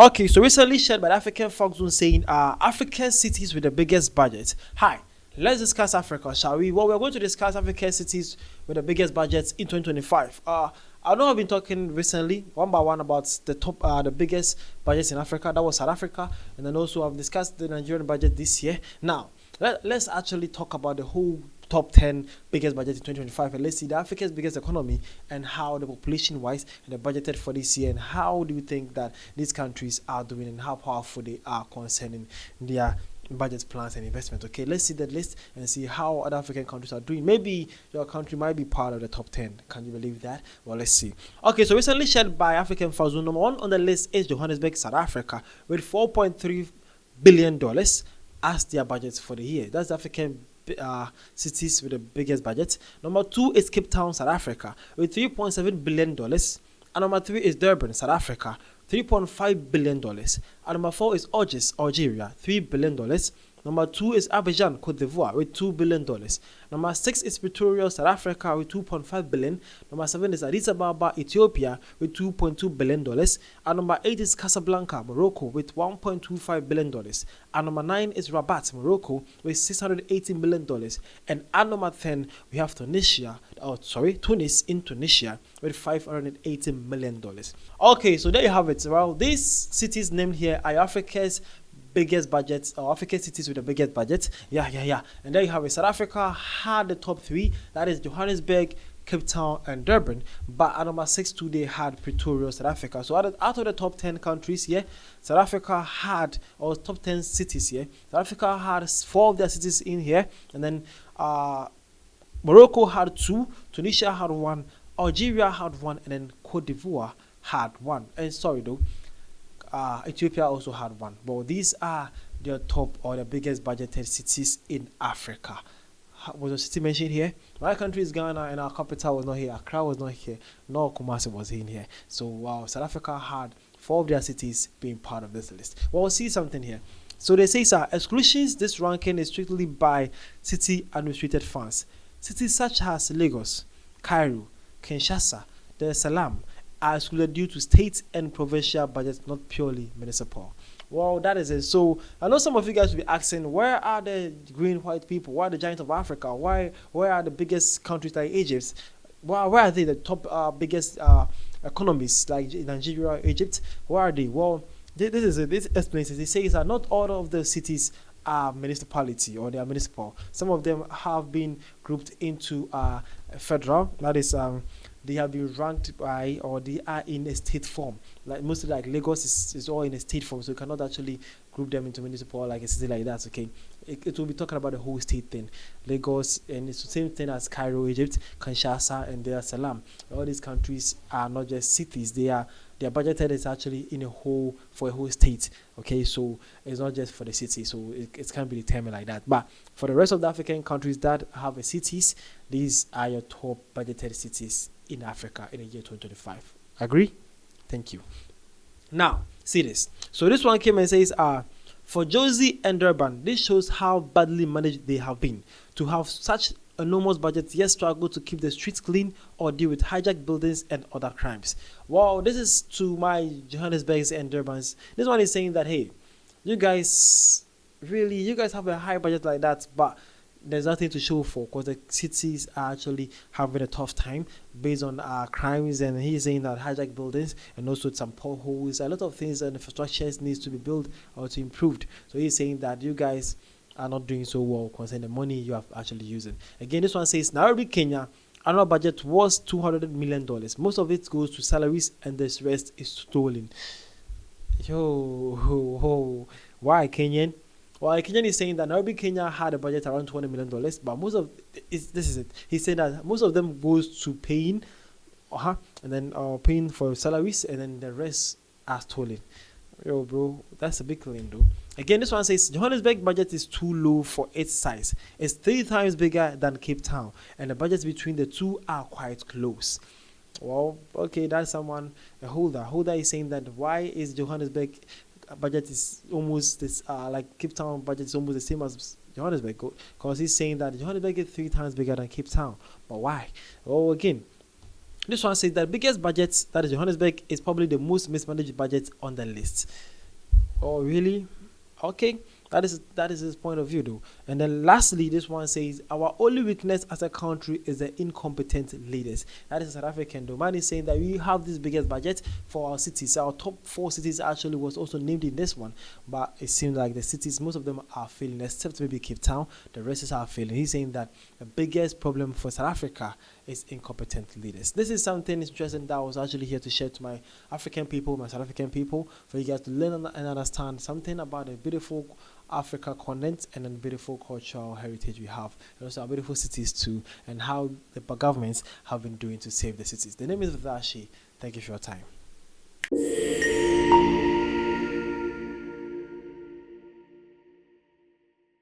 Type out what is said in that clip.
Okay, so recently shared by the African Fox Zone saying African cities with the biggest budget. Hi, let's discuss Africa, shall we? Well, we're going to discuss African cities with the biggest budgets in 2025. I know I've been talking recently, one by one, about the biggest budgets in Africa. That was South Africa, and then also I've discussed the Nigerian budget this year. Now, let's actually talk about the whole top 10 biggest budget in 2025, and let's see the Africa's biggest economy and how the population wise and the budgeted for this year, and how do you think that these countries are doing and how powerful they are concerning their budget plans and investment. Okay, let's see that list and see how other African countries are doing. Maybe your country might be part of the top 10. Can you believe that? Well, let's see. Okay, so recently shared by African Fazul, number one on the list is Johannesburg, South Africa, with $4.3 billion as their budget for the year. That's the African cities with the biggest budget. Number two is Cape Town, South Africa, with $3.7 billion. And number three is Durban, South Africa, $3.5 billion. And number four is Algeria, $3 billion. Number two is Abidjan, Cote d'Ivoire, with $2 billion. Number six is Pretoria, South Africa, with $2.5 billion. Number seven is Addis Ababa, Ethiopia, with $2.2 billion. And number eight is Casablanca, Morocco, with $1.25 billion. And number nine is Rabat, Morocco, with $680 million. And at number 10, we have Tunis in Tunisia, with $580 million. Okay, so there you have it. Well, these cities named here are Africa's biggest budgets, or African cities with the biggest budget. Yeah. And there you have it. South Africa had the top three. That is Johannesburg, Cape Town, and Durban. But at number 6 too, they had Pretoria, South Africa. So out of the top 10 countries here, South Africa had, or top 10 cities here, South Africa had 4 of their cities in here. And then Morocco had 2, Tunisia had 1, Algeria had 1, and then Cote d'Ivoire had 1. And sorry though, Ethiopia also had 1. But these are the top or the biggest budgeted cities in Africa. Was a city mentioned here? My country is Ghana, and our capital was not here. Accra was not here. Nor Kumasi was in here. So South Africa had 4 of their cities being part of this list. Well, we'll see something here. So they say, sir, exclusions. This ranking is strictly by city administrated funds. Cities such as Lagos, Cairo, Kinshasa, Dar es Salaam are excluded due to state and provincial budgets, not purely municipal. Well, that is it. So I know some of you guys will be asking, where are the green white people? Where are the giants of Africa? Where are the biggest countries like Egypt? Where are they, the top biggest economies like Nigeria, Egypt? Where are they? Well, this explains it. It says that not all of the cities are municipality or they are municipal. Some of them have been grouped into federal. That is they have been ranked by, or they are in a state form. Like mostly like Lagos is all in a state form, so you cannot actually group them into municipal like a city like that. Okay, it will be talking about the whole state thing. Lagos, and it's the same thing as Cairo, Egypt, Kinshasa, and Dar es Salaam. All these countries are not just cities; they are budgeted is actually in a whole for a whole state. Okay, so it's not just for the city, so it can't be determined like that. But for the rest of the African countries that have a cities, these are your top budgeted cities in Africa in the year 2025. Agree? Thank you. Now, see this. So this one came and says, for Josie and Durban, this shows how badly managed they have been. To have such enormous budgets, yet struggle to keep the streets clean or deal with hijacked buildings and other crimes. Wow, this is to my Johannesburgs and Durbans. This one is saying that, hey, you guys have a high budget like that, but there's nothing to show for, because the cities are actually having a tough time based on crimes, and he's saying that hijacked buildings and also some potholes, a lot of things and infrastructure needs to be built or to improved. So he's saying that you guys are not doing so well concerning the money you are actually using. Again, this one says Nairobi, Kenya, annual budget was $200 million. Most of it goes to salaries and the rest is stolen. Why Kenyan? Well, Kenyan is saying that Nairobi, Kenya had a budget around $20 million, but most of this is it. He said that most of them goes to paying, and then paying for salaries, and then the rest are stolen. Yo, bro, that's a big claim, though. Again, this one says Johannesburg budget is too low for its size. It's 3 times bigger than Cape Town, and the budgets between the two are quite close. Well, okay, that's someone, a holder. Holder is saying that why is Johannesburg budget is almost this like Cape Town budget is almost the same as Johannesburg, because he's saying that Johannesburg is 3 times bigger than Cape Town. But why? Well, again, This one says that biggest budget, that is Johannesburg, is probably the most mismanaged budget on the list. Oh, really? Okay, that is his point of view, though. And then lastly, this one says our only weakness as a country is the incompetent leaders. That is South African, though. Man is saying that we have this biggest budget for our cities. Our top 4 cities actually was also named in this one, but it seems like the cities, most of them are failing, except maybe Cape Town. The rest are failing. He's saying that the biggest problem for South Africa is incompetent leaders. This is something interesting that I was actually here to share to my African people, my South African people, for you guys to learn and understand something about the beautiful Africa continent and then beautiful cultural heritage we have, and also our beautiful cities too, and how the governments have been doing to save the cities. The name is Vadashi. Thank you for your time.